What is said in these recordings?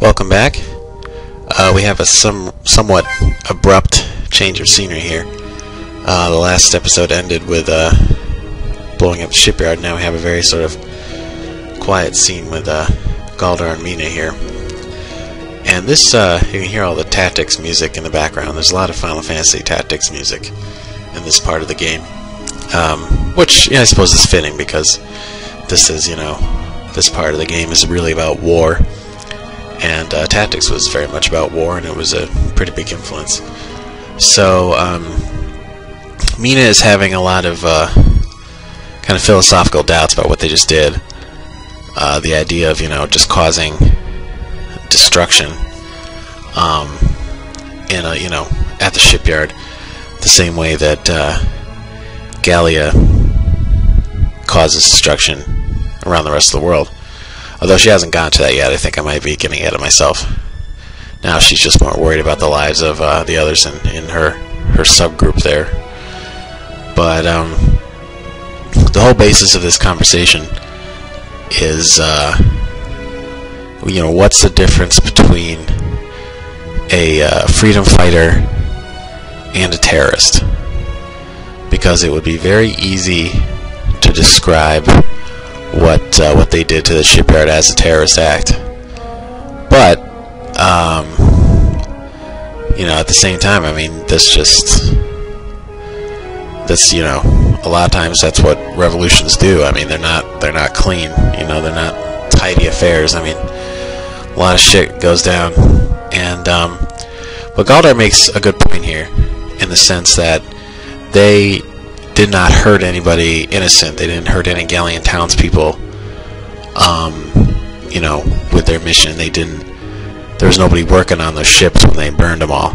Welcome back. We have a somewhat abrupt change of scenery here. The last episode ended with blowing up the shipyard. Now we have a very sort of quiet scene with Gallia and Mina here. And this, you can hear all the tactics music in the background. There's a lot of Final Fantasy tactics music in this part of the game. Which, I suppose is fitting because this is, this part of the game is really about war. And tactics was very much about war, and it was a pretty big influence. So, Mina is having a lot of kind of philosophical doubts about what they just did. The idea of, just causing destruction in a, at the shipyard, the same way that Gallia causes destruction around the rest of the world. Although she hasn't gotten to that yet, I think I might be getting ahead of myself. Now she's just more worried about the lives of the others in her subgroup there. But the whole basis of this conversation is, what's the difference between a freedom fighter and a terrorist? Because it would be very easy to describe what they did to the shipyard as a terrorist act, but at the same time, I mean, a lot of times that's what revolutions do. I mean, they're not clean, they're not tidy affairs. I mean, a lot of shit goes down, and but Gallia makes a good point here in the sense that they did not hurt anybody innocent. They didn't hurt any Gallian townspeople, with their mission. There was nobody working on those ships when they burned them all.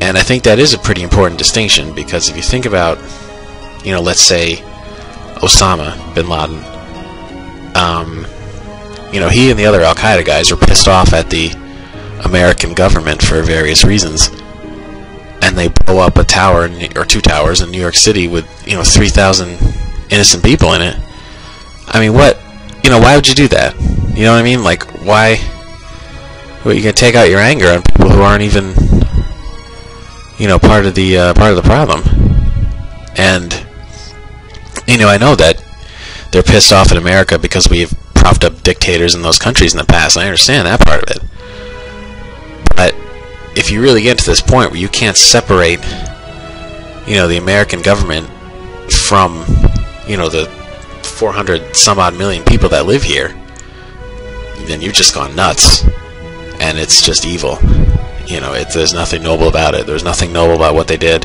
And I think that is a pretty important distinction, because if you think about, let's say Osama bin Laden, he and the other Al-Qaeda guys were pissed off at the American government for various reasons. And they blow up a tower, or two towers in New York City with, 3,000 innocent people in it. I mean, why would you do that? You know what I mean? Like, why? Well, you can take out your anger on people who aren't even, part of the problem. And, I know that they're pissed off at America because we've propped up dictators in those countries in the past. And I understand that part of it. But if you really get to this point where you can't separate, the American government from, the 400 some odd million people that live here, then you've just gone nuts, and it's just evil. There's nothing noble about it. There's nothing noble about what they did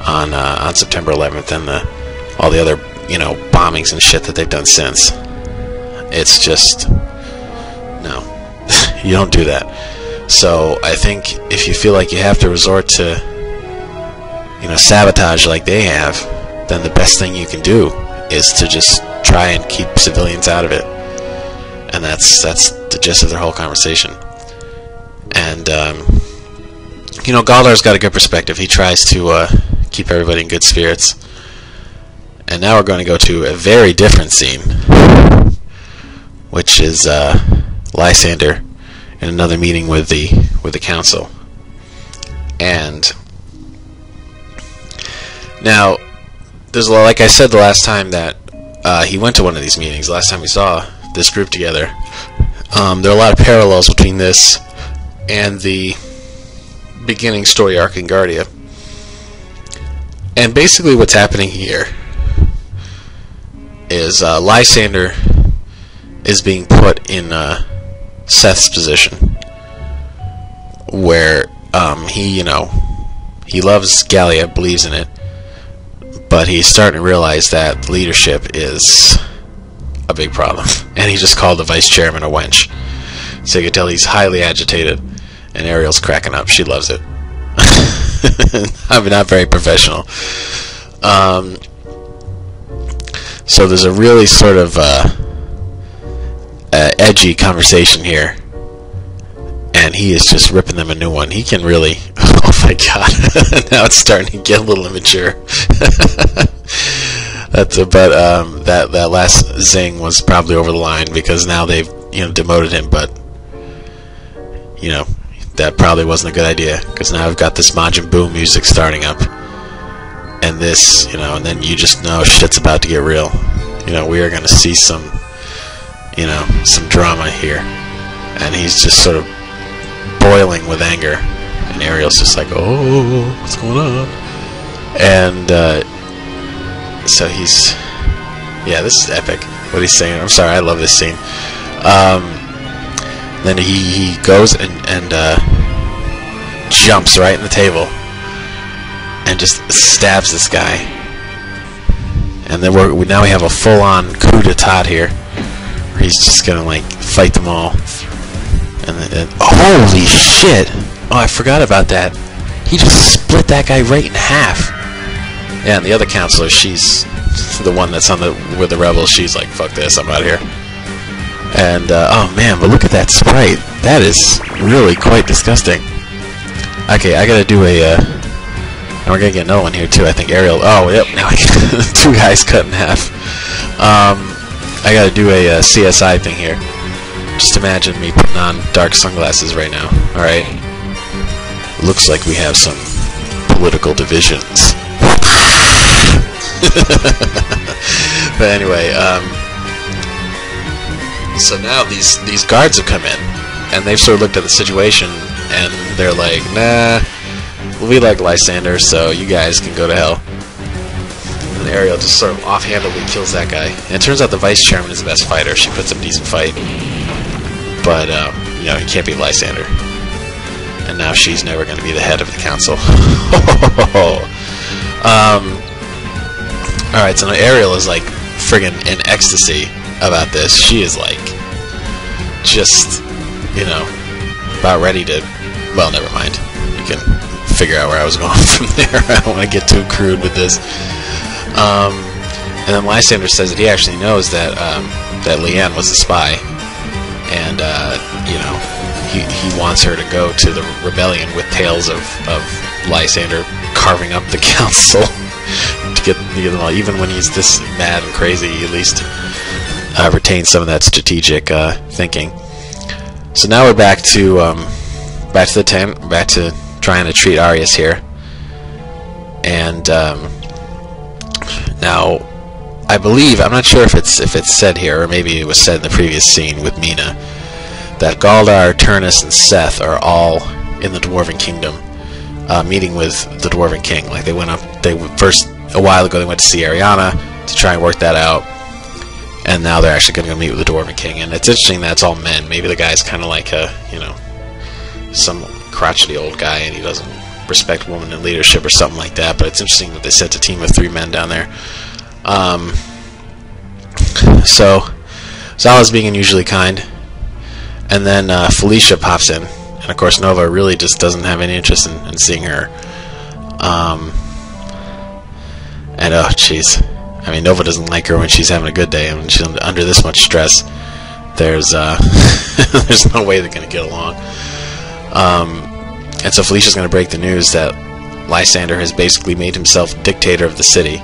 on September 11th and all the other, bombings and shit that they've done since. It's just, no, you don't do that. So I think if you feel like you have to resort to, sabotage like they have, then the best thing you can do is to just try and keep civilians out of it. And that's the gist of their whole conversation. And, Gallia's got a good perspective. He tries to keep everybody in good spirits. And now we're going to go to a very different scene, which is Lysander in another meeting with the council. And now, like I said the last time that he went to one of these meetings, last time we saw this group together, there are a lot of parallels between this and the beginning story arc in Gallia. And basically what's happening here is Lysander is being put in Seth's position, where he loves Gallia, believes in it, but he's starting to realize that leadership is a big problem, and he just called the vice chairman a wench. So you can tell he's highly agitated, and Ariel's cracking up. She loves it. I mean, not very professional. So there's a really sort of edgy conversation here, and he is just ripping them a new one. He can really, oh my god, now it's starting to get a little immature. That last zing was probably over the line, because now they've demoted him. But you know, that probably wasn't a good idea, because now I've got this Majin Buu music starting up, and this, you know, and then you just know shit's about to get real. You know, we are going to see some, you know, some drama here, and he's just sort of boiling with anger, and Ariel's just like, oh, what's going on? And so he's, yeah, this is epic what he's saying. I'm sorry, I love this scene. Then he goes and jumps right in the table and just stabs this guy. And then now we have a full-on coup d'etat here, where he's just gonna like fight them all. And then, holy shit! Oh, I forgot about that. He just split that guy right in half. Yeah, and the other counselor, she's the one that's with the rebels. She's like, fuck this, I'm out of here. And oh man, but look at that sprite. That is really quite disgusting. Okay, I gotta do a and we're gonna get another one here too, I think. Ariel, oh yep, now I get two guys cut in half. I gotta do a CSI thing here. Just imagine me putting on dark sunglasses right now. Alright, looks like we have some political divisions. But anyway, so now these guards have come in, and they've sort of looked at the situation, and they're like, nah, we like Lysander, so you guys can go to hell. And Ariel just sort of offhandedly kills that guy. And it turns out the vice chairman is the best fighter. She puts up a decent fight, but you know, you can't beat Lysander. And now she's never going to be the head of the council. Alright, so now Ariel is like friggin' in ecstasy about this. She is like just, you know, about ready to, well, never mind. You can figure out where I was going from there. I don't want to get too crude with this. And then Lysander says that he actually knows that that Leanne was a spy, and you know, he wants her to go to the rebellion with tales of Lysander carving up the council. To get, you know, even when he's this mad and crazy, he at least retain some of that strategic thinking. So now we're back to the tent, back to trying to treat Arius here, and now I believe, I'm not sure if it's said here, or maybe it was said in the previous scene with Mina, that Galdar, Turnus, and Seth are all in the Dwarven Kingdom, meeting with the Dwarven King. Like they went up, a while ago they went to see Ariana to try and work that out, and now they're actually going to go meet with the Dwarven King. And it's interesting that it's all men. Maybe the guy's kind of like a, you know, some crotchety old guy, and he doesn't respect women in leadership or something like that. But it's interesting that they set a team of 3 men down there. So Zala's being unusually kind, and then Felicia pops in, and of course Nova really just doesn't have any interest in seeing her. And oh jeez, I mean, Nova doesn't like her when she's having a good day, and when she's under this much stress, there's there's no way they're going to get along. And so Felicia's going to break the news that Lysander has basically made himself dictator of the city,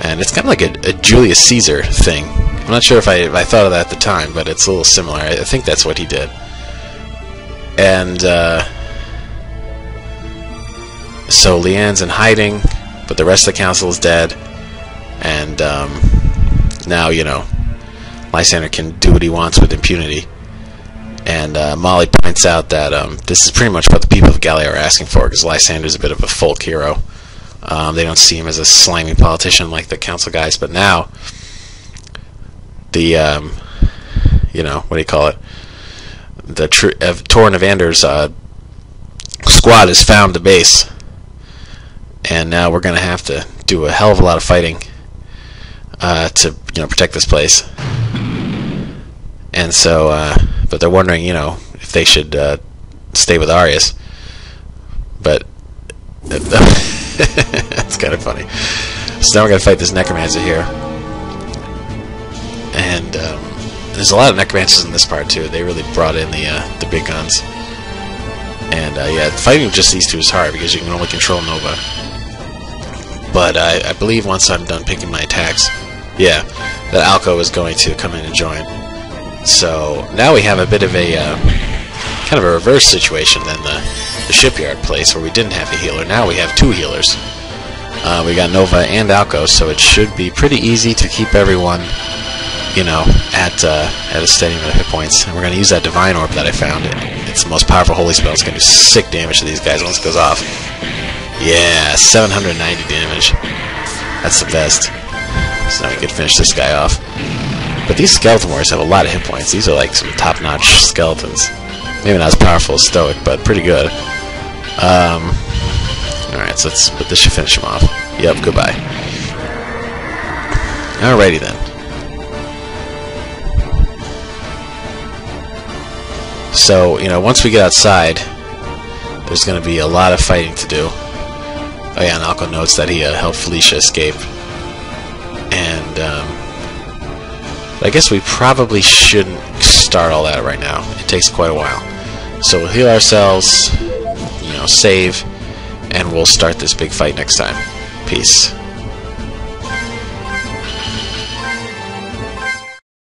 and it's kind of like a Julius Caesar thing. I'm not sure if I thought of that at the time, but it's a little similar. I think that's what he did. And so Leanne's in hiding, but the rest of the council is dead, and now, you know, Lysander can do what he wants with impunity. And Molly points out that this is pretty much what the people of Gallia are asking for, because Lysander's a bit of a folk hero. They don't see him as a slimy politician like the council guys, but now the you know, what do you call it? The Torrin Evander's squad has found the base, and now we're going to have to do a hell of a lot of fighting to, you know, protect this place. And so, but they're wondering, you know, if they should stay with Arius. But it's kind of funny. So now we're going to fight this necromancer here. And there's a lot of necromancers in this part too. They really brought in the big guns. And yeah, fighting with just these two is hard because you can only control Nova. But I believe once I'm done picking my attacks, yeah, that Alco is going to come in and join. So now we have a bit of a kind of a reverse situation than the shipyard place where we didn't have a healer. Now we have 2 healers. We got Nova and Alco, so it should be pretty easy to keep everyone, you know, at a steady amount of hit points. And we're going to use that Divine Orb that I found. It's the most powerful holy spell. It's going to do sick damage to these guys once it goes off. Yeah, 790 damage. That's the best. So now we can finish this guy off. But these skeleton warriors have a lot of hit points. These are like some top-notch skeletons. Maybe not as powerful as Stoic, but pretty good. Alright, so this should finish him off. Yep, goodbye. Alrighty then. So, you know, once we get outside, there's going to be a lot of fighting to do. Oh yeah, and Alco notes that he helped Felicia escape. And, I guess we probably shouldn't start all that right now. It takes quite a while. So we'll heal ourselves, you know, save, and we'll start this big fight next time. Peace.